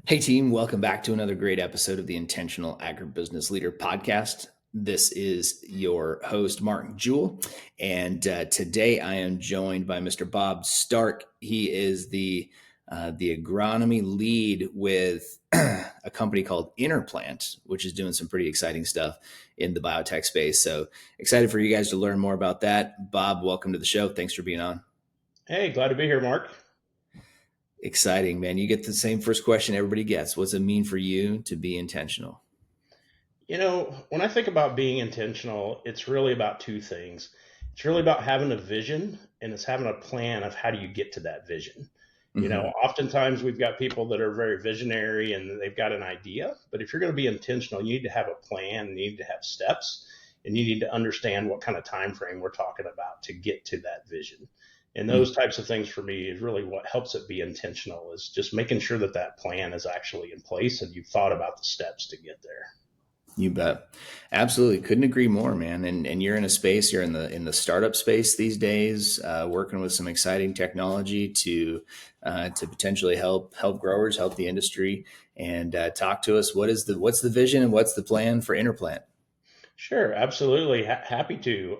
Hey team, welcome back to another great episode of the Intentional Agribusiness Leader Podcast. This is your host, Mark Jewell, and today I am joined by Mr. Bob Starke. He is the Agronomy Lead with a company called InnerPlant, which is doing some pretty exciting stuff in the biotech space. So excited for you guys to learn more about that. Bob, welcome to the show. Thanks for being on. Hey, glad to be here, Mark. Exciting, man. You get the same first question everybody gets. What's it mean for you to be intentional? When I think about being intentional, it's really about two things. It's really about having a vision and it's having a plan of how do you get to that vision. Oftentimes we've got people that are very visionary and they've got an idea, but if you're going to be intentional, you need to have a plan, you need to have steps, and you need to understand what kind of time frame we're talking about to get to that vision. And those types of things for me is really what helps it be intentional, is just making sure that that plan is actually in place and you've thought about the steps to get there. You bet. Absolutely. Couldn't agree more, man. And you're in a space, you're in the startup space these days, working with some exciting technology to potentially help growers, help the industry, and talk to us. What's the vision and what's the plan for InnerPlant? Sure, absolutely. Happy to.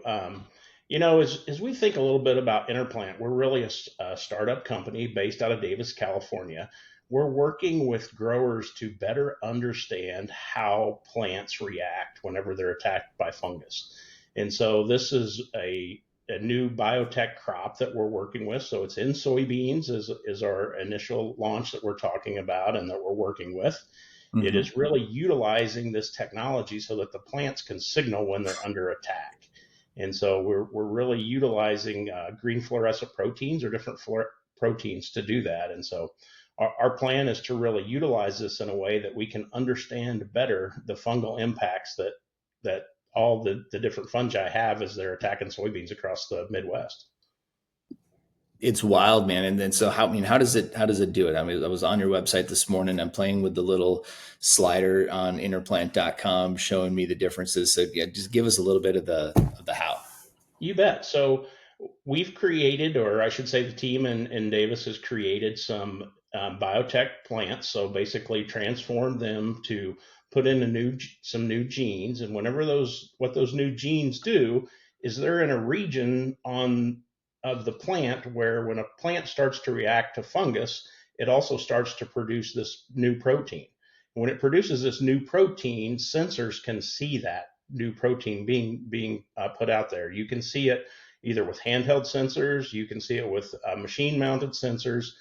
As we think a little bit about InnerPlant, we're really a startup company based out of Davis, California. We're working with growers to better understand how plants react whenever they're attacked by fungus. And so this is a new biotech crop that we're working with. So it's in soybeans is our initial launch that we're talking about and that we're working with. Mm-hmm. It is really utilizing this technology so that the plants can signal when they're under attack. And so we're really utilizing green fluorescent proteins or different proteins to do that. And so our plan is to really utilize this in a way that we can understand better the fungal impacts that all the different fungi have as they're attacking soybeans across the Midwest. It's wild, man. And then so how does it do it? I mean, I was on your website this morning. I'm playing with the little slider on innerplant.com showing me the differences. So yeah, just give us a little bit of the how. You bet. So we've created, or I should say the team in Davis has created some biotech plants. So basically transformed them to put in some new genes. And what those new genes do is they're in a region of the plant where when a plant starts to react to fungus, it also starts to produce this new protein. When it produces this new protein, sensors can see that new protein being put out there. You can see it either with handheld sensors, you can see it with machine-mounted sensors,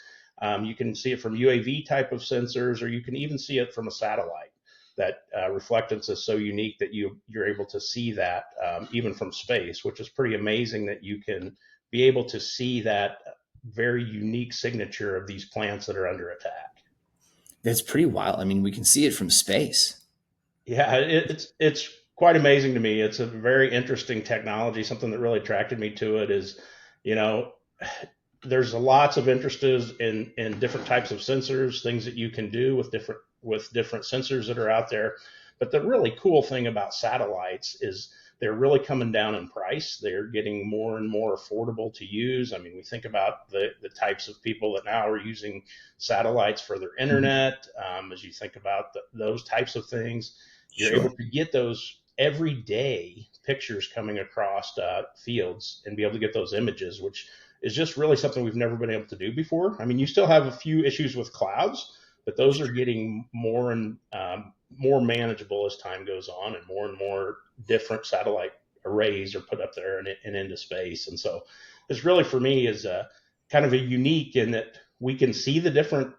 you can see it from UAV type of sensors, or you can even see it from a satellite. That reflectance is so unique that you're able to see that even from space, which is pretty amazing that you can be able to see that very unique signature of these plants that are under attack. That's pretty wild. I mean, we can see it from space. Yeah, it's quite amazing to me. It's a very interesting technology. Something that really attracted me to it is, there's lots of interest in different types of sensors, things that you can do with different sensors that are out there. But the really cool thing about satellites is they're really coming down in price. They're getting more and more affordable to use. I mean, we think about the types of people that now are using satellites for their internet. As you think about those types of things, you're able to get those everyday pictures coming across fields and be able to get those images, which is just really something we've never been able to do before. I mean, you still have a few issues with clouds, but those are getting more and more manageable as time goes on, and more different satellite arrays are put up there and into space. And so it's really, for me, is kind of a unique in that we can see the different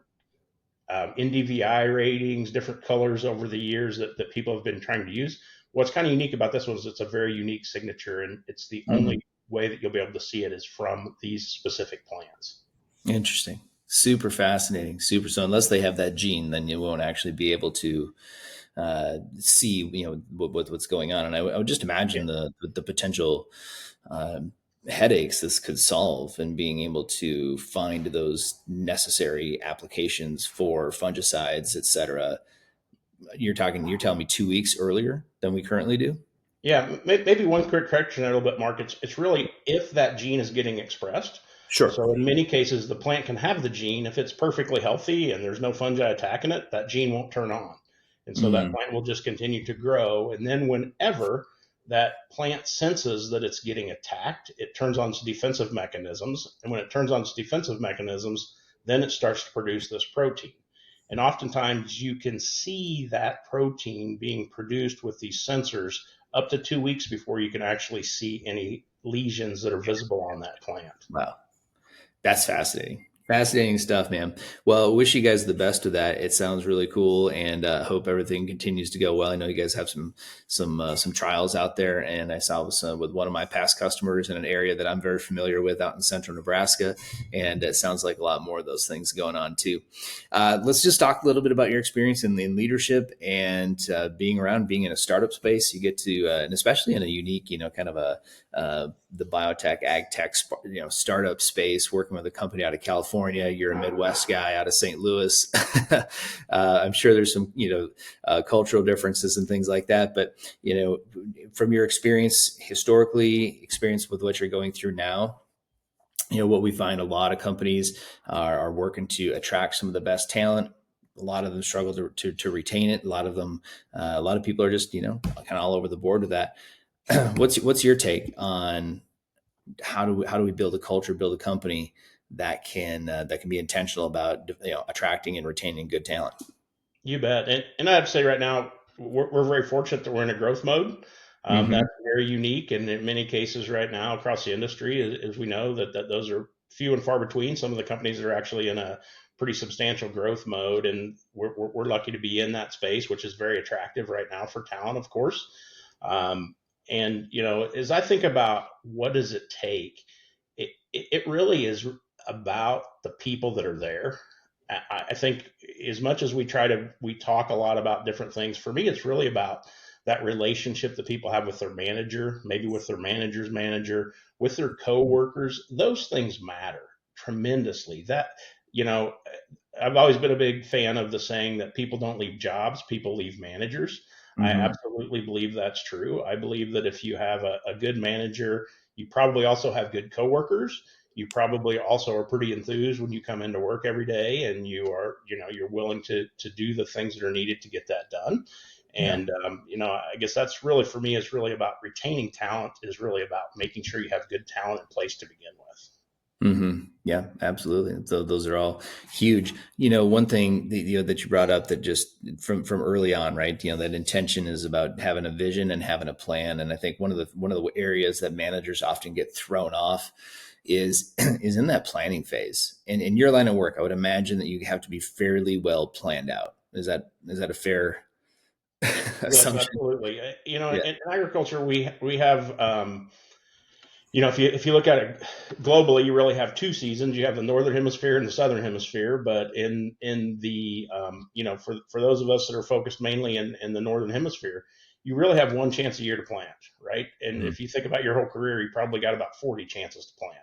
NDVI ratings, different colors over the years that people have been trying to use. What's kind of unique about this one is it's a very unique signature, and it's the only way that you'll be able to see it is from these specific plants. Interesting. Super fascinating. So unless they have that gene, then you won't actually be able to see, what's going on. And I would just imagine the potential headaches this could solve, and being able to find those necessary applications for fungicides, et cetera. You're telling me 2 weeks earlier than we currently do? Yeah, maybe one quick correction a little bit, Mark. It's really if that gene is getting expressed. Sure. So in many cases, the plant can have the gene. If it's perfectly healthy and there's no fungi attacking it, that gene won't turn on. And so that Mm, plant will just continue to grow. And then whenever that plant senses that it's getting attacked, it turns on its defensive mechanisms. And when it turns on its defensive mechanisms, then it starts to produce this protein. And oftentimes you can see that protein being produced with these sensors up to 2 weeks before you can actually see any lesions that are visible on that plant. wow. That's fascinating. Fascinating stuff, man. Well, wish you guys the best of that. It sounds really cool, and hope everything continues to go well. I know you guys have some trials out there, and I saw this with one of my past customers in an area that I'm very familiar with out in central Nebraska, and it sounds like a lot more of those things going on too. Let's just talk a little bit about your experience in leadership and being in a startup space. You get to, and especially in a unique, kind of the biotech, ag tech, startup space, working with a company out of California. You're a Midwest guy out of St. Louis. I'm sure there's some, cultural differences and things like that. But, from your experience, historically, experience with what you're going through now, what we find a lot of companies are working to attract some of the best talent. A lot of them struggle to retain it. A lot of people are just, kind of all over the board with that. What's your take on how do we build a culture, build a company that can be intentional about attracting and retaining good talent? You bet. And I have to say right now, we're very fortunate that we're in a growth mode. Mm-hmm. That's very unique. And in many cases right now across the industry, as we know, that those are few and far between. Some of the companies are actually in a pretty substantial growth mode. And we're lucky to be in that space, which is very attractive right now for talent, of course. And, as I think about what does it take, it really is about the people that are there. I think as much as we talk a lot about different things, for me, it's really about that relationship that people have with their manager, maybe with their manager's manager, with their coworkers. Those things matter tremendously. I've always been a big fan of the saying that people don't leave jobs, people leave managers. I Mm-hmm. absolutely believe that's true. I believe that if you have a good manager, you probably also have good coworkers. You probably also are pretty enthused when you come into work every day, and you're willing to do the things that are needed to get that done. Yeah. And I guess that's really, for me, is really about retaining talent, is really about making sure you have good talent in place to begin with. Mm-hmm. Yeah, absolutely. So those are all huge. One thing that you brought up that just from early on, right? That intention is about having a vision and having a plan. And I think one of the areas that managers often get thrown off is in that planning phase. And in your line of work, I would imagine that you have to be fairly well planned out. Is that a fair Yes, assumption? absolutely. Yeah. In agriculture, we have, if you look at it globally, you really have two seasons. You have the northern hemisphere and the southern hemisphere. But in the for those of us that are focused mainly in the northern hemisphere, you really have one chance a year to plant, right? And Mm-hmm. if you think about your whole career, you probably got about 40 chances to plant.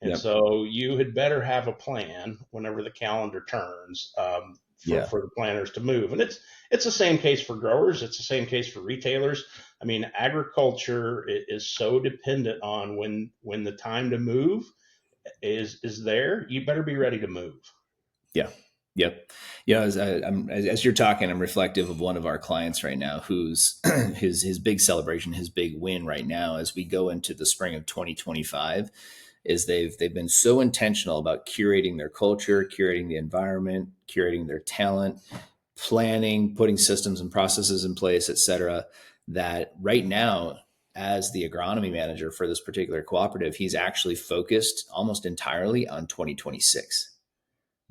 And Yep. so you had better have a plan whenever the calendar turns, Yeah. for the planters to move. And it's the same case for growers. It's the same case for retailers. I mean, agriculture is so dependent on when the time to move is there. You better be ready to move. Yeah. Yep. As you're talking, I'm reflective of one of our clients right now, who's his big celebration, his big win right now, as we go into the spring of 2025, is they've been so intentional about curating their culture, curating the environment, curating their talent, planning, putting systems and processes in place, et cetera, that right now, as the agronomy manager for this particular cooperative, he's actually focused almost entirely on 2026.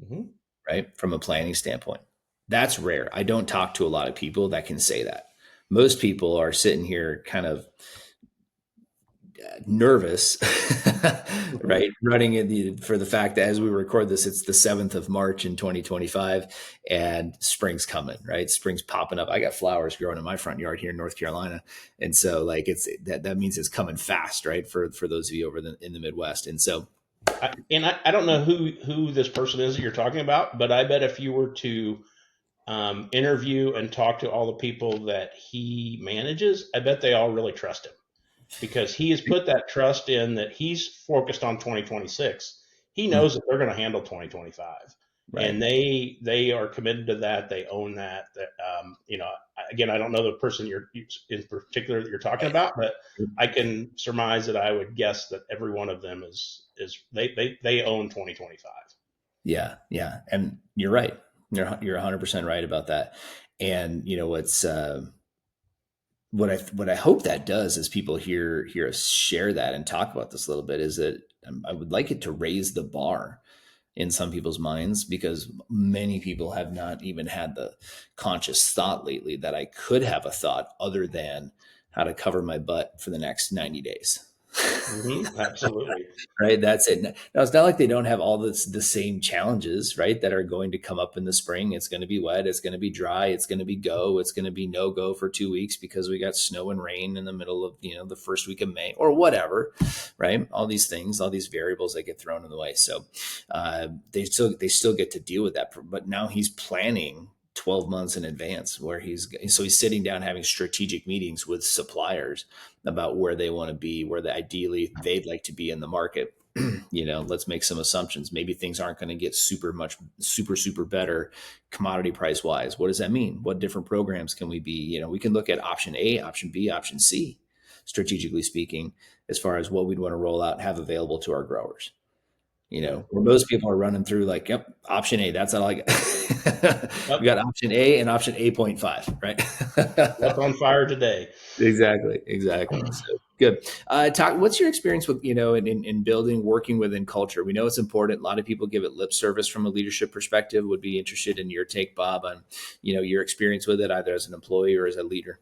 Mm-hmm. Right? From a planning standpoint. That's rare. I don't talk to a lot of people that can say that. Most people are sitting here kind of nervous, right? Running for the fact that as we record this, it's the 7th of March in 2025 and spring's coming, right? Spring's popping up. I got flowers growing in my front yard here in North Carolina. And so that means it's coming fast, right? For those of you over in the Midwest. And so, I don't know who this person is that you're talking about, but I bet if you were to interview and talk to all the people that he manages, I bet they all really trust him, because he has put that trust in that he's focused on 2026. he knows that they're going to handle 2025. Right. And they are committed to that. They own that. Again, I don't know the person in particular that you're talking about, but I can surmise that I would guess that every one of them is they own 2025. Yeah. Yeah. And you're right. You're 100% right about that. And what I hope that does is people hear us share that and talk about this a little bit, is that I would like it to raise the bar in some people's minds, because many people have not even had the conscious thought lately that I could have a thought other than how to cover my butt for the next 90 days. Absolutely. Right. That's it. Now, it's not like they don't have all the same challenges, right, that are going to come up in the spring. It's going to be wet. It's going to be dry. It's going to be go. It's going to be no go for 2 weeks because we got snow and rain in the middle of, the first week of May or whatever, right? All these things, all these variables that get thrown in the way. So they still get to deal with that. But now he's planning 12 months in advance, where he's sitting down having strategic meetings with suppliers about where they want to be, where ideally they'd like to be in the market. Let's make some assumptions. Maybe things aren't going to get super better commodity price wise. What does that mean? What different programs can we be? We can look at option A, option B, option C, strategically speaking, as far as what we'd want to roll out and have available to our growers. Where most people are running through like, yep, option A, that's all I got. We got option A and option 8.5, right? What's on fire today? Exactly. So good. What's your experience with, in building, working within culture? We know it's important. A lot of people give it lip service from a leadership perspective. Would be interested in your take, Bob, on, your experience with it, either as an employee or as a leader.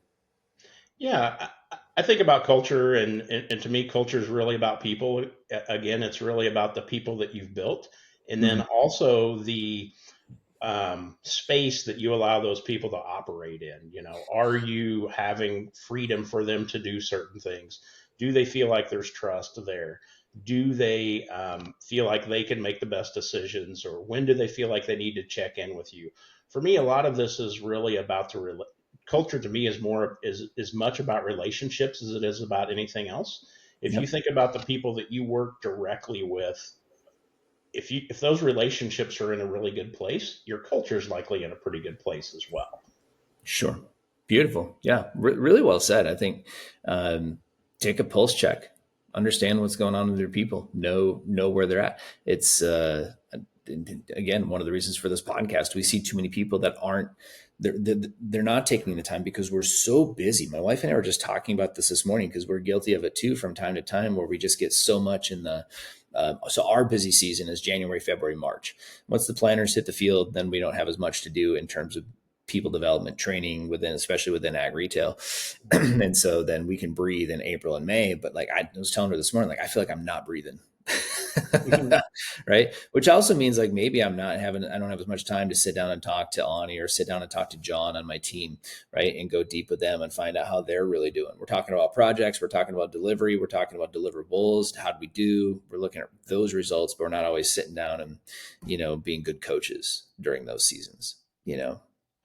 Yeah, I think about culture, and to me, culture is really about people. Again, it's really about the people that you've built, and then also the space that you allow those people to operate in. Are you having freedom for them to do certain things? Do they feel like there's trust there? Do they feel like they can make the best decisions, or when do they feel like they need to check in with you? For me, a lot of this is really about culture. To me, is much about relationships as it is about anything else. If you think about the people that you work directly with, if those relationships are in a really good place, your culture is likely in a pretty good place as well. Sure. Beautiful. Yeah. Really well said. I think take a pulse check, understand what's going on with your people, know where they're at. It's again, one of the reasons for this podcast. We see too many people that aren't, they're not taking the time because we're so busy. My wife and I were just talking about this morning, because we're guilty of it too from time to time, where we just get so much in the so our busy season is January, February, March. Once the planters hit the field, then we don't have as much to do in terms of people development training especially within ag retail. And so then we can breathe in April and May. But like I was telling her this morning, like, I feel like I'm not breathing. Right. Which also means like maybe I don't have as much time to sit down and talk to Ani or sit down and talk to John on my team, right, and go deep with them and find out how they're really doing. We're talking about projects, we're talking about delivery, we're talking about deliverables. How do we do? We're looking at those results, but we're not always sitting down and being good coaches during those seasons.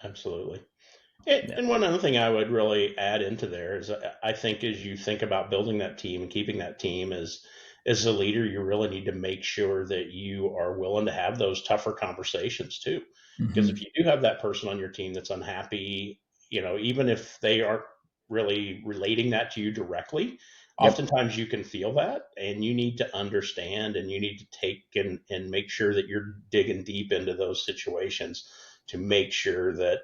Absolutely. And one other thing I would really add into there is, I think as you think about building that team and keeping that team, as a leader, you really need to make sure that you are willing to have those tougher conversations too. Because if you do have that person on your team that's unhappy, even if they aren't really relating that to you directly, oftentimes you can feel that, and you need to understand, and you need to take and make sure that you're digging deep into those situations to make sure that,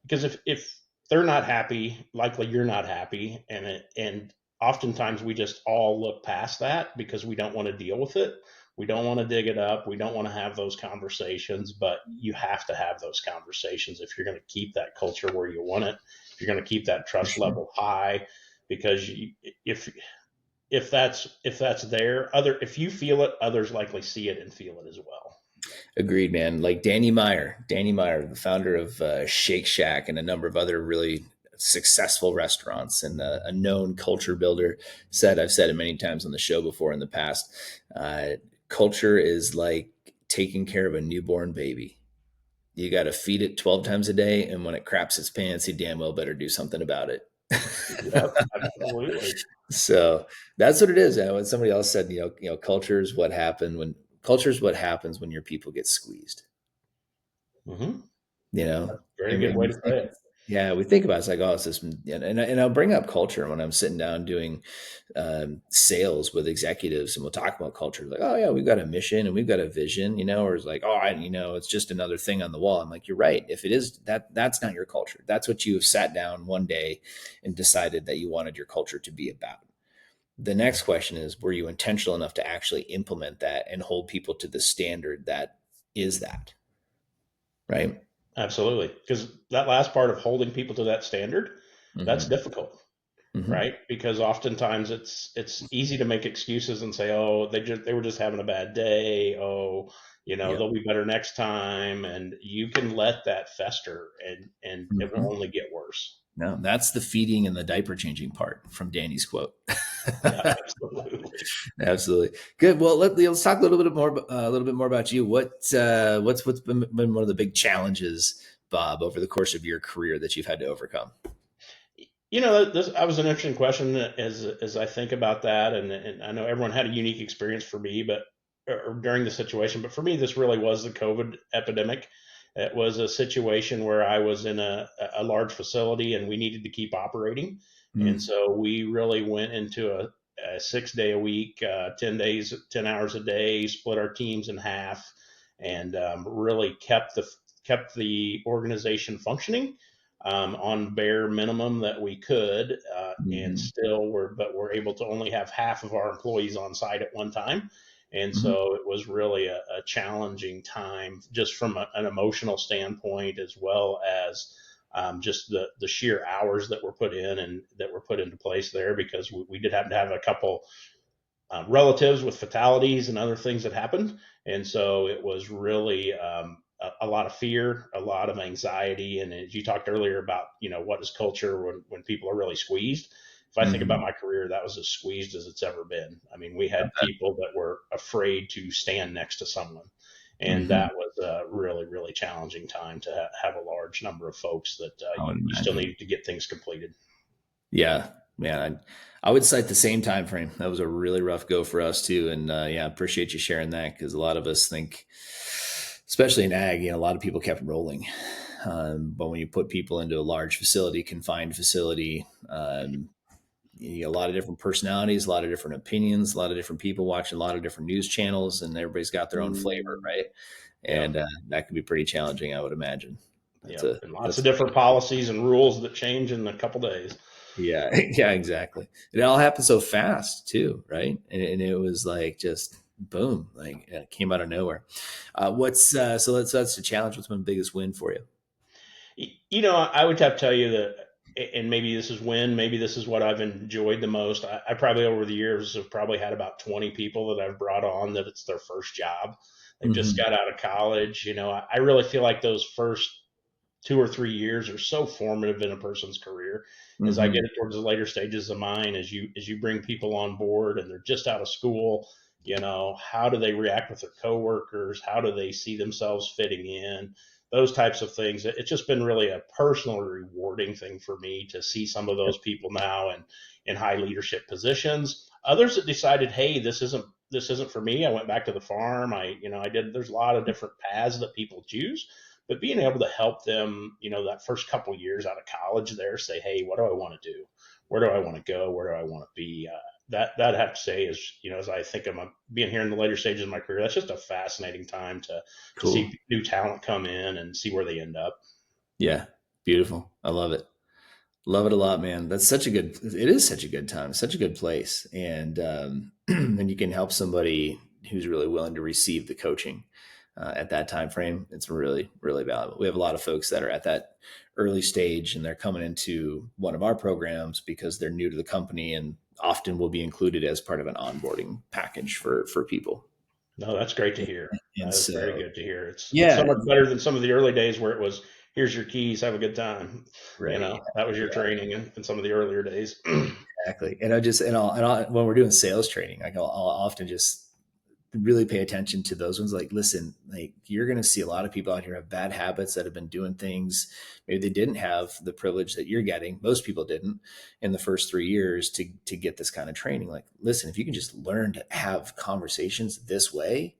because if they're not happy, likely you're not happy, and oftentimes we just all look past that because we don't want to deal with it. We don't want to dig it up. We don't want to have those conversations, but you have to have those conversations if you're going to keep that culture where you want it. If you're going to keep that trust level high, because if that's there, if you feel it, others likely see it and feel it as well. Agreed, man. Like Danny Meyer, the founder of Shake Shack and a number of other really successful restaurants and a known culture builder, I've said it many times on the show before in the past, culture is like taking care of a newborn baby. You got to feed it 12 times a day, and when it craps its pants, you damn well better do something about it. Yep, absolutely. So that's what it is. When somebody else said, culture is what happened when Culture is what happens when your people get squeezed. Mm-hmm. You know, Very and good way to say it. yeah, we think about it, it's like, oh, it's this, and I'll bring up culture when I'm sitting down doing sales with executives, and we'll talk about culture. Like, oh yeah, we've got a mission and we've got a vision, or it's like, oh, it's just another thing on the wall. I'm like, you're right. If it is that, that's not your culture. That's what you have sat down one day and decided that you wanted your culture to be about. The next question is, were you intentional enough to actually implement that and hold people to the standard that is that, right? Absolutely. Because that last part of holding people to that standard, that's Mm-hmm. difficult, Mm-hmm. right? Because oftentimes it's easy to make excuses and say, oh, they were just having a bad day. Oh, Yeah. they'll be better next time. And you can let that fester, and it will Mm-hmm. only get worse. No, that's the feeding and the diaper changing part from Danny's quote. Yeah, absolutely. Absolutely. Good. Well, let's talk a little bit more about you. What's been one of the big challenges, Bob, over the course of your career that you've had to overcome? That was an interesting question as I think about that, and I know everyone had a unique experience for me, but or during the situation, but for me, this really was the COVID epidemic. It was a situation where I was in a large facility and we needed to keep operating, and Mm. so we really went into a 6 day a week, 10 days, 10 hours a day, split our teams in half, and really kept the organization functioning on bare minimum that we could, and Mhm. still we're able to only have half of our employees on site at one time. And Mhm. so it was really a challenging time just from an emotional standpoint, as well as just the sheer hours that were put in and that were put into place there, because we did happen to have a couple relatives with fatalities and other things that happened. And so it was really a lot of fear, a lot of anxiety. And as you talked earlier about, what is culture when people are really squeezed? If I think about Mhm. my career, that was as squeezed as it's ever been. I mean, we I had bet. people that were afraid to stand next to someone. And Mhm. that was a really, really challenging time to have a large number of folks that I would you still imagine. needed to get things completed. Yeah, man. I would cite the same time frame. That was a really rough go for us too, and yeah, I appreciate you sharing that because a lot of us think, especially in ag, a lot of people kept rolling. But when you put people into a large facility, confined facility, you get a lot of different personalities, a lot of different opinions, a lot of different people watching a lot of different news channels, and everybody's got their own flavor, right? Yeah. And that can be pretty challenging, I would imagine. Yep, and lots of That's different policies and rules that change in a couple days. yeah, yeah, exactly. It all happened so fast too, right? And it was like just boom, like it came out of nowhere. What's so that's the challenge. What's been the biggest win for you? I would have to tell you that, and maybe this is what I've enjoyed the most. I probably over the years have probably had about 20 people that I've brought on that it's their first job. They've just Hmm. got out of college. I really feel like those first 2 or 3 years are so formative in a person's career. As I get Hmm. it towards the later stages of mine, as you bring people on board and they're just out of school, how do they react with their coworkers? How do they see themselves fitting in? Those types of things. It's just been really a personally rewarding thing for me to see some of those people now in high leadership positions. Others that decided, hey, this isn't for me. I went back to the farm. I did. There's a lot of different paths that people choose, but being able to help them, that first couple years out of college there, say, hey, what do I want to do? Where do I want to go? Where do I want to be? That I have to say is, as I think of being here in the later stages of my career, that's just a fascinating time to Cool. see new talent come in and see where they end up. Yeah, beautiful. I love it. Love it a lot, man. That's such a good. It is such a good time. Such a good place, and and you can help somebody who's really willing to receive the coaching at that time frame. It's really, really valuable. We have a lot of folks that are at that early stage, and they're coming into one of our programs because they're new to the company, and often will be included as part of an onboarding package for people. No, that's great to hear. And That is very so, good to hear. It's so yeah, much better than some of the early days where it was, here's your keys, have a good time. right, That was your yeah. training in some of the earlier days. Exactly. And I just, when we're doing sales training, like I'll often just really pay attention to those ones. Like, listen, like you're going to see a lot of people out here have bad habits that have been doing things. Maybe they didn't have the privilege that you're getting. Most people didn't in the first 3 years to get this kind of training. Like, listen, if you can just learn to have conversations this way,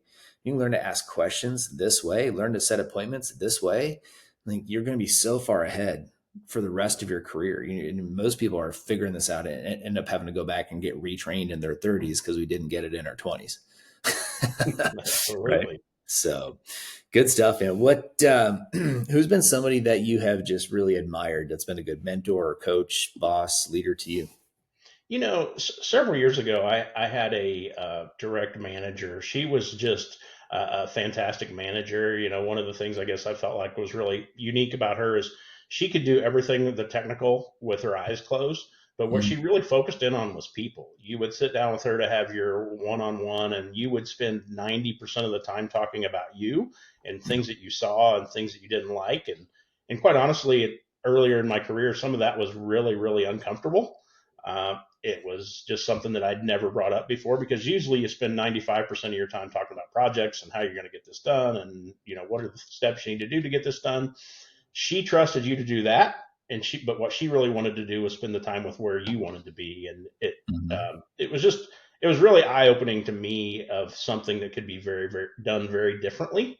you can learn to ask questions this way, learn to set appointments this way, like you're going to be so far ahead for the rest of your career. Most people are figuring this out and end up having to go back and get retrained in their 30s because we didn't get it in our 20s. Right. Absolutely. So good stuff. And who's been somebody that you have just really admired that's been a good mentor or coach, boss, leader to you? Several years ago, I had a direct manager. She was just a fantastic manager. One of the things I guess I felt like was really unique about her is she could do everything the technical with her eyes closed. But what she Mhm. really focused in on was people. You would sit down with her to have your one-on-one, and you would spend 90% of the time talking about you and Yeah. things that you saw and things that you didn't like. And quite honestly, earlier in my career, some of that was really, really uncomfortable. It was just something that I'd never brought up before, because usually you spend 95% of your time talking about projects and how you're going to get this done, and what are the steps you need to do to get this done. She trusted you to do that, but what she really wanted to do was spend the time with where you wanted to be. And Mhm. it was really eye opening to me of something that could be very, very done very differently.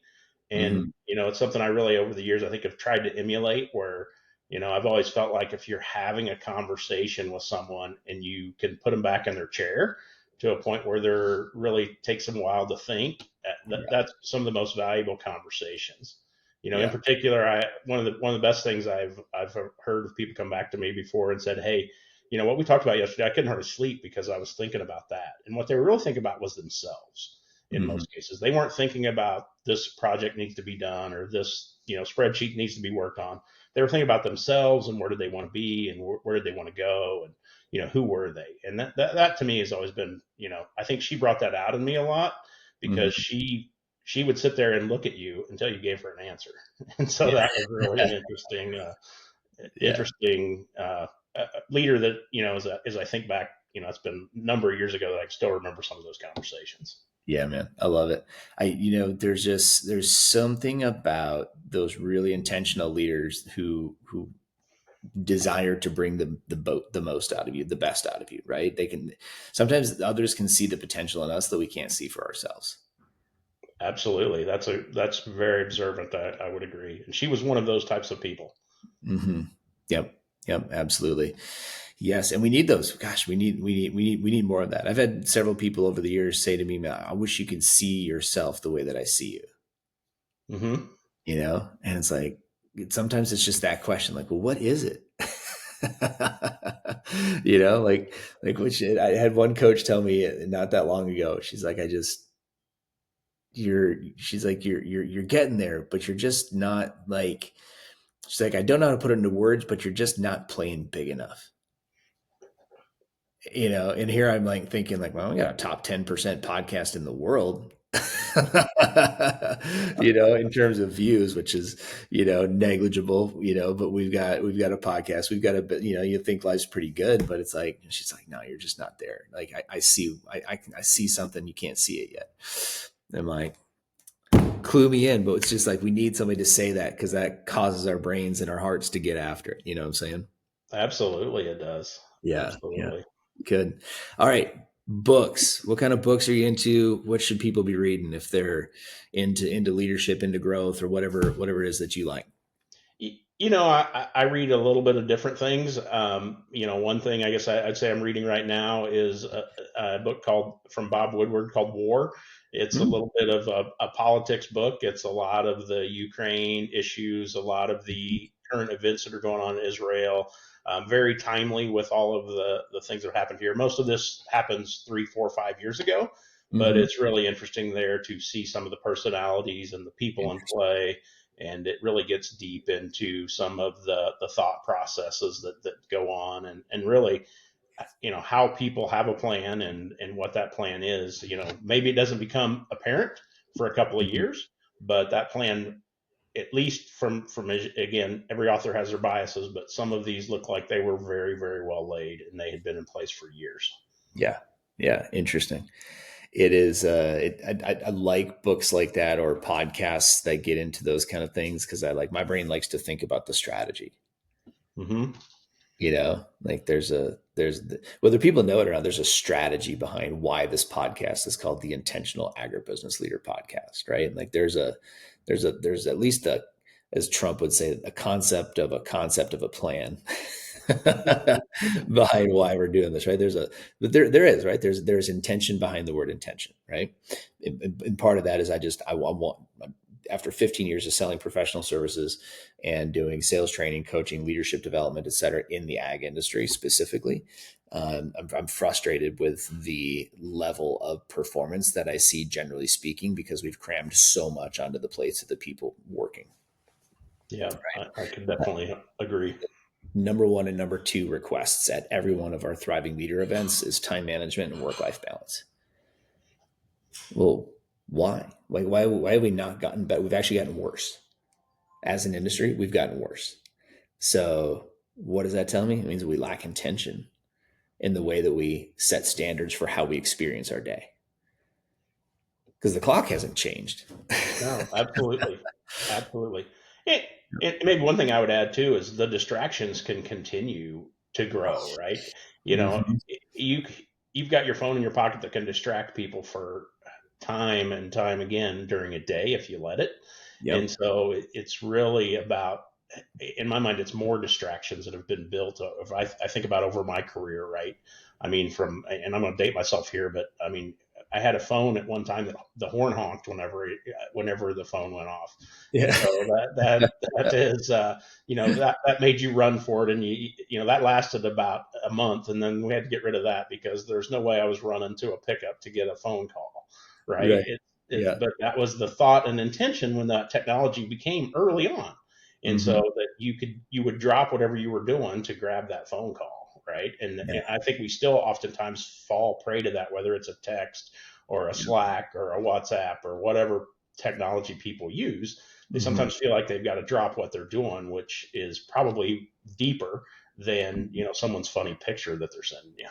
And Mhm. it's something I really, over the years, I think have tried to emulate, where I've always felt like if you're having a conversation with someone and you can put them back in their chair to a point where they're really takes them a while to think, Right. that's some of the most valuable conversations. In Yeah. particular, one of the best things I've heard of people come back to me before and said, "Hey, what we talked about yesterday, I couldn't hardly sleep because I was thinking about that." And what they were really thinking about was themselves. In Mhm. most cases, they weren't thinking about this project needs to be done, or this spreadsheet needs to be worked on. They were thinking about themselves and where did they want to be, and where did they want to go, and who were they. And that to me has always been, I think she brought that out in me a lot, because Mhm. she would sit there and look at you until you gave her an answer. And so Yeah. that was really an Yeah. interesting leader that, as I think back, it's been a number of years ago, that I still remember some of those conversations. Yeah, man. I love it. There's something about those really intentional leaders who desire to bring the most out of you, the best out of you, right? They can sometimes others can see the potential in us that we can't see for ourselves. Absolutely. That's very observant. I would agree. And she was one of those types of people. Hmm. Yep. Yep. Absolutely. Yes, and we need those. Gosh, we need more of that. I've had several people over the years say to me, "Man, I wish you could see yourself the way that I see you." Hmm. And it's like sometimes it's just that question, like, well, what is it? Like which I had one coach tell me not that long ago. She's like, she's like, you're getting there, but you're just not like, she's like, I don't know how to put it into words, but you're just not playing big enough. And here I'm like thinking like, well, we got a top 10% podcast in the world, in terms of views, which is, negligible, but we've got a podcast, we've got you think life's pretty good, but it's like, she's like, no, you're just not there. Like, I see something, you can't see it yet. I'm like, clue me in, but it's just like, we need somebody to say that because that causes our brains and our hearts to get after it. You know what I'm saying? Absolutely, it does. Yeah. Yeah. Absolutely. Good. All right. Books. What kind of books are you into? What should people be reading if they're into leadership, into growth, or whatever it is that you like? I read a little bit of different things. One thing I guess I'd say I'm reading right now is a book called from Bob Woodward called War. It's a Mm, little bit of a politics book. It's a lot of the Ukraine issues, a lot of the current events that are going on in Israel. Very timely with all of the things that have happened here. Most of this happens 3, 4, 5 years ago, but mm-hmm. it's really interesting there to see some of the personalities and the people in Interesting. play, and it really gets deep into some of the thought processes that go on, and really how people have a plan, and what that plan is. Maybe it doesn't become apparent for a couple of Mhm. years, but that plan, at least from again, every author has their biases, but some of these look like they were very, very well laid, and they had been in place for years. Yeah. Yeah. Interesting. It is. I like books like that or podcasts that get into those kind of things because my brain likes to think about the strategy. Hmm. Like whether people know it or not, there's a strategy behind why this podcast is called the Intentional Agribusiness Leader Podcast, right? Like there's at least as Trump would say, a concept of a plan behind why we're doing this, right? But there is, right? There's intention behind the word intention, right? And part of that is I want, after 15 years of selling professional services and doing sales training, coaching, leadership development, et cetera, in the ag industry specifically, I'm frustrated with the level of performance that I see, generally speaking, because we've crammed so much onto the plates of the people working. Yeah, I could definitely agree. Number one and number two requests at every one of our Thriving Leader events is time management and work-life balance. Well, why? Like, why have we not gotten better? We've actually gotten worse. As an industry, we've gotten worse. So what does that tell me? It means we lack intention in the way that we set standards for how we experience our day. Because the clock hasn't changed. No, absolutely. Absolutely. And maybe one thing I would add too is the distractions can continue to grow, right? You know, Mm-hmm. you've got your phone in your pocket that can distract people for time and time again during a day if you let it. Yep. And so it's really about, in my mind, it's more distractions that have been built. I think about over my career, right? I mean, and I'm going to date myself here, but I mean, I had a phone at one time that the horn honked whenever the phone went off. Yeah. And so that is, that made you run for it. And that lasted about a month. And then we had to get rid of that because there's no way I was running to a pickup to get a phone call. Right. Right. Yeah. But that was the thought and intention when that technology became early on. And Mm-hmm. so that you would drop whatever you were doing to grab that phone call. Right. And I think we still oftentimes fall prey to that, whether it's a text or a Slack or a WhatsApp or whatever technology people use. They sometimes feel like they've got to drop what they're doing, which is probably deeper than, someone's funny picture that they're sending you.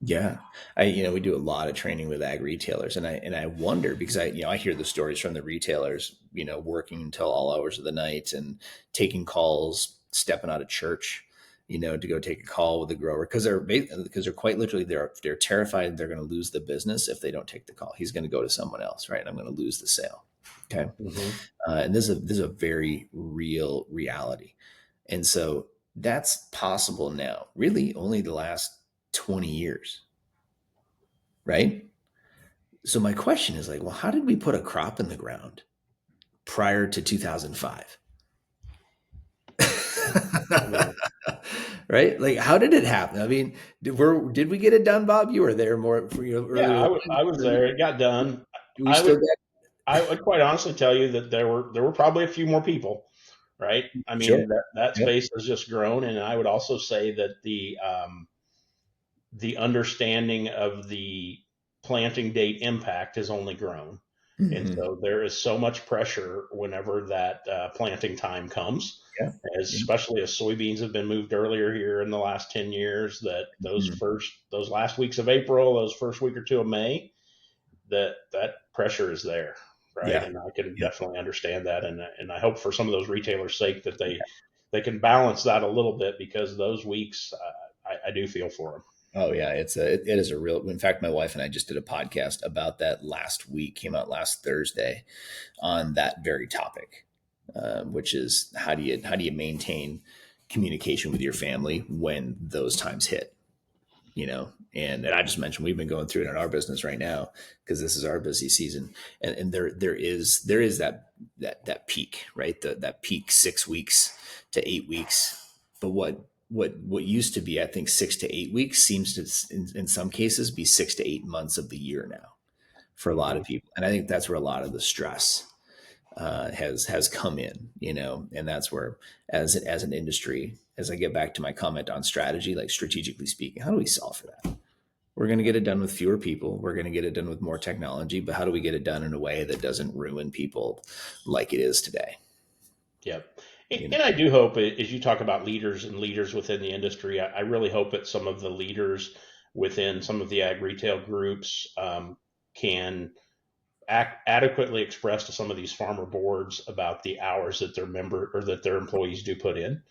Yeah. We do a lot of training with ag retailers, and I wonder, because I hear the stories from the retailers, working until all hours of the night and taking calls, stepping out of church, to go take a call with a grower because they're quite literally, they're terrified they're going to lose the business if they don't take the call. He's going to go to someone else, right? I'm going to lose the sale. Okay. Mm-hmm. And this is a very real reality. And so that's possible now, really only the last 20 years, right? So my question is like, well, how did we put a crop in the ground prior to 2005? Right? Like, how did it happen? I mean, did we get it done, Bob? You were there more for earlier. Yeah, I was there. It got done. We I still would got I would quite honestly tell you that there were probably a few more people, right? I sure. mean that Yep. space has just grown, and I would also say that the understanding of the planting date impact has only grown. And Mm-hmm. so there is so much pressure whenever that planting time comes, Yeah. especially as soybeans have been moved earlier here in the last 10 years, that Mhm. those last weeks of April, those first week or two of May, that pressure is there. Right. Yeah. And I can Yeah. definitely understand that. And I hope for some of those retailers' sake that they can balance that a little bit, because those weeks, I do feel for them. Oh yeah, it is a real. In fact, my wife and I just did a podcast about that last week. Came out last Thursday on that very topic, which is how do you maintain communication with your family when those times hit? And I just mentioned we've been going through it in our business right now because this is our busy season, and there is that peak, right? That peak 6 weeks to 8 weeks. But what used to be, I think, 6 to 8 weeks seems to in some cases be 6 to 8 months of the year now for a lot Mm-hmm. of people, and I think that's where a lot of the stress has come in, and that's where, as an industry, as I get back to my comment on strategy, like strategically speaking, how do we solve for that? We're going to get it done with fewer people. We're going to get it done with more technology, but how do we get it done in a way that doesn't ruin people like it is today? Yep. You know? And I do hope, as you talk about leaders and leaders within the industry, I really hope that some of the leaders within some of the ag retail groups can adequately express to some of these farmer boards about the hours that their employees do put in.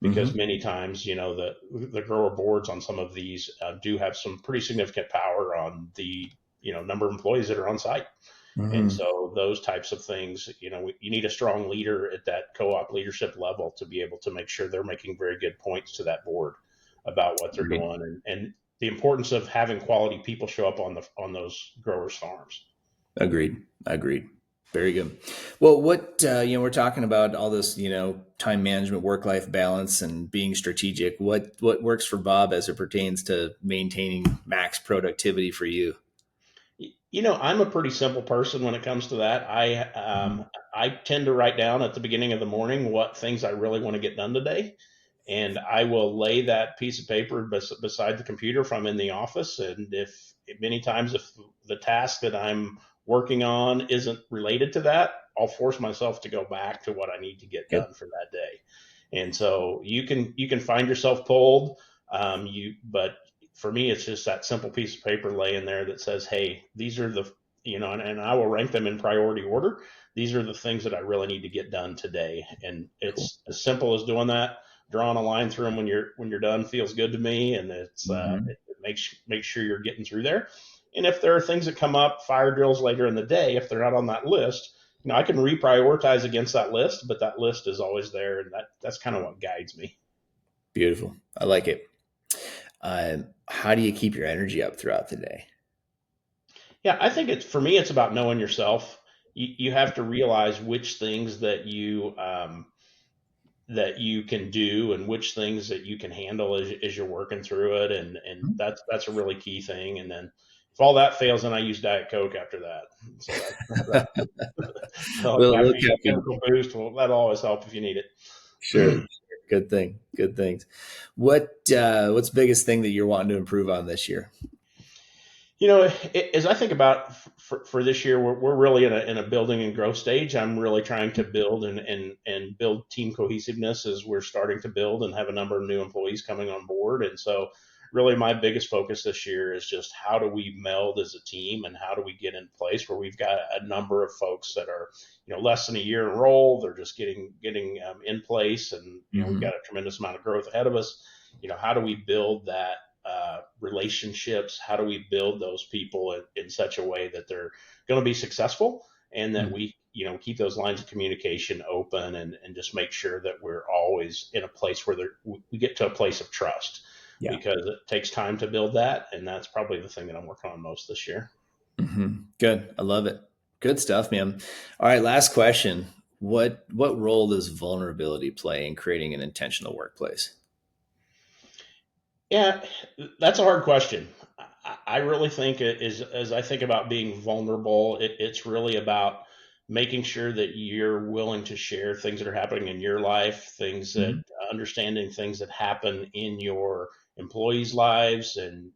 because Mm-hmm. many times, the grower boards on some of these do have some pretty significant power on the, number of employees that are on site. And Mm-hmm. so those types of things, you need a strong leader at that co-op leadership level to be able to make sure they're making very good points to that board about what they're Agreed. doing, and the importance of having quality people show up on those growers' farms. Agreed. Agreed. Very good. Well, we're talking about all this, time management, work-life balance, and being strategic. What works for Bob as it pertains to maintaining max productivity for you? I'm a pretty simple person when it comes to that. Mm-hmm. I tend to write down at the beginning of the morning what things I really want to get done today, and I will lay that piece of paper beside the computer if I'm in the office. And if many times if the task that I'm working on isn't related to that, I'll force myself to go back to what I need to get Good. done for that day. And so you can find yourself pulled, but for me, it's just that simple piece of paper laying there that says, hey, these are the, and I will rank them in priority order. These are the things that I really need to get done today. And Cool. it's as simple as doing that. Drawing a line through them when you're done feels good to me. And Mm-hmm. it makes sure you're getting through there. And if there are things that come up, fire drills later in the day, if they're not on that list, I can reprioritize against that list, but that list is always there. And that's kind of what guides me. Beautiful. I like it. How do you keep your energy up throughout the day? Yeah, I think for me, it's about knowing yourself. You have to realize which things that you can do and which things that you can handle as you're working through it, and that's a really key thing. And then if all that fails, then I use Diet Coke after that. So so Little after you get a caffeine. chemical boost, well, that'll always help if you need Sure. it. Good thing. Good things. What's the biggest thing that you're wanting to improve on this year? As I think about for this year, we're really in a building and growth stage. I'm really trying to build and build team cohesiveness as we're starting to build and have a number of new employees coming on board. And so really my biggest focus this year is just how do we meld as a team, and how do we get in place where we've got a number of folks that are, less than a year in role. They're just getting in place, and, we've Mm-hmm. got a tremendous amount of growth ahead of us. How do we build that relationships? How do we build those people in such a way that they're going to be successful, and that we, keep those lines of communication open, and just make sure that we're always in a place where we get to a place of trust, Yeah. because it takes time to build that. And that's probably the thing that I'm working on most this year. Mm-hmm. Good. I love it. Good stuff, man. All right. Last question. What role does vulnerability play in creating an intentional workplace? Yeah, that's a hard question. I really think as I think about being vulnerable, it's really about making sure that you're willing to share things that are happening in your life, things that Mm-hmm. understanding things that happen in your employees' lives, and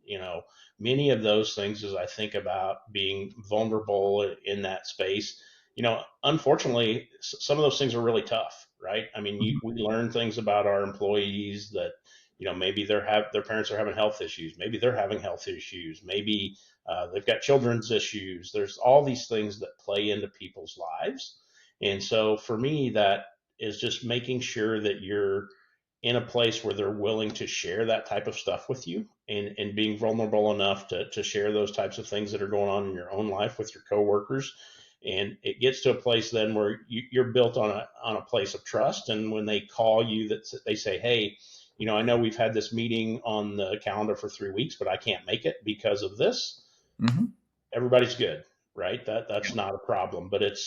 many of those things. As I think about being vulnerable in that space, unfortunately, some of those things are really tough, right? I mean, we learn things about our employees that, maybe their parents are having health issues, maybe they're having health issues, maybe they've got children's issues. There's all these things that play into people's lives. And so for me, that is just making sure that you're in a place where they're willing to share that type of stuff with you, and being vulnerable enough to share those types of things that are going on in your own life with your coworkers. And it gets to a place then where you're built on a place of trust. And when they call you, that they say, hey, I know we've had this meeting on the calendar for 3 weeks, but I can't make it because of this. Mm-hmm. Everybody's good, right? That's not a problem. But it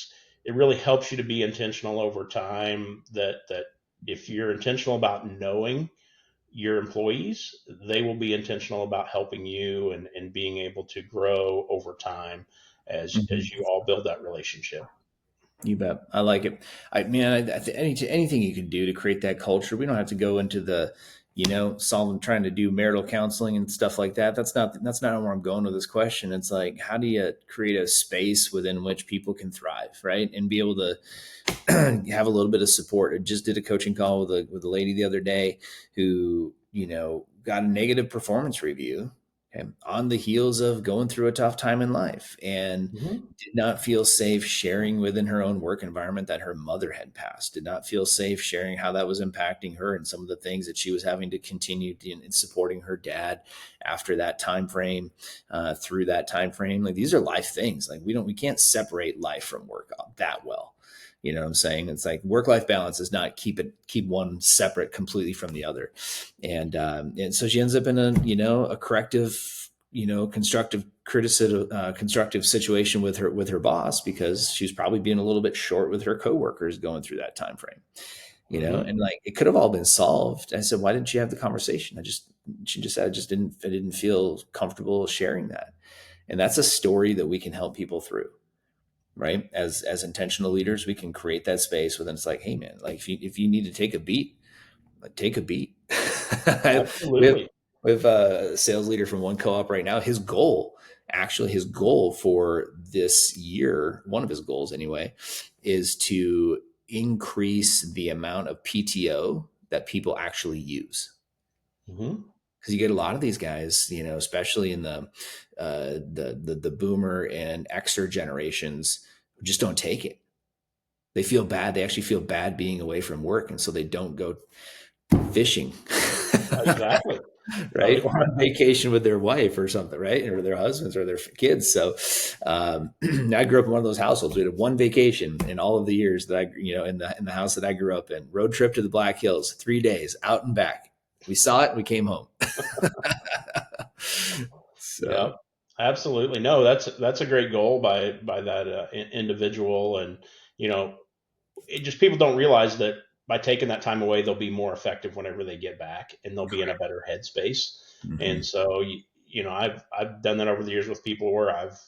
really helps you to be intentional over time. That if you're intentional about knowing your employees, they will be intentional about helping you, and being able to grow over time as Mm-hmm. you all build that relationship. You bet. I like it. Anything you can do to create that culture. We don't have to go into the, solving, trying to do marital counseling and stuff like that. That's not where I'm going with this question. It's like, how do you create a space within which people can thrive, right? And be able to have a little bit of support. I just did a coaching call with a lady the other day who, got a negative performance review, okay, on the heels of going through a tough time in life, and Hmm. did not feel safe sharing within her own work environment that her mother had passed, did not feel safe sharing how that was impacting her and some of the things that she was having to continue in supporting her dad after that time frame, through that time frame. Like, these are life things. Like, we can't separate life from work that well. You know what I'm saying? It's like work-life balance is not keep one separate completely from the other. And so she ends up in a corrective, constructive criticism, constructive situation with her boss, because she was probably being a little bit short with her coworkers going through that time frame. Hmm. And like, it could have all been solved. I said, why didn't you have the conversation? She just said, I didn't feel comfortable sharing that. And that's a story that we can help people through, right? As intentional leaders, we can create that space where then it's like, hey man, like, if you need to take a beat, like, take a beat. we have Absolutely. we have a sales leader from one co-op right now. His goal for this year, one of his goals anyway, is to increase the amount of PTO that people actually use. Hmm. Because you get a lot of these guys, especially in the boomer and Xer generations, who just don't take it. They feel bad. They actually feel bad being away from work, and so they don't go fishing. Exactly. Right, or on vacation with their wife or something, right, or their husbands or their kids. So I grew up in one of those households. We had one vacation in all of the years that in the house that I grew up in. Road trip to the Black Hills, 3 days out and back. We saw it, we came home. Yeah, So absolutely. No, that's a great goal by that individual, and you know, it just people don't realize that by taking that time away, they'll be more effective whenever they get back, and they'll be in a correct. better headspace. Hmm. And so, I've done that over the years with people where I've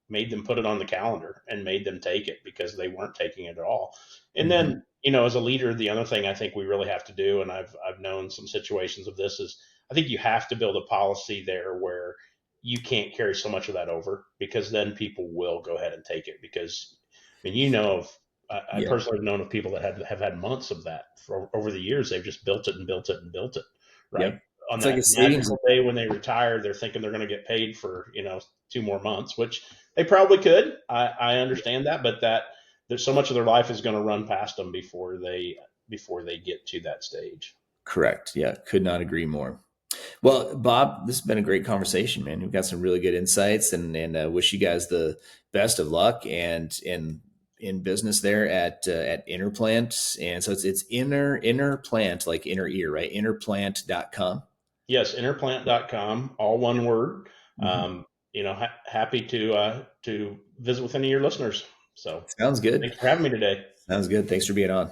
made them put it on the calendar and made them take it because they weren't taking it at all. And Hmm. then, as a leader, the other thing I think we really have to do, and I've known some situations of this, is I think you have to build a policy there where you can't carry so much of that over, because then people will go ahead and take it. Because I mean, I Yeah, personally have known of people that have had months of that for over the years. They've just built it and built it and built it, right? yep. On It's like a that savings. magical day when they retire, they're thinking they're going to get paid for 2 more months, which they probably could. I understand that, but that there's so much of their life is going to run past them before they get to that stage. Correct. Yeah, could not agree more. Well, Bob, this has been a great conversation, man. We've got some really good insights, and wish you guys the best of luck and in business there at InnerPlant. And so it's inner plant, like inner ear, right? InnerPlant.com. Yes, InnerPlant.com, all one word. Mm-hmm. Happy to visit with any of your listeners. So Sounds good. thanks for having me today. Sounds good. Thanks for being on.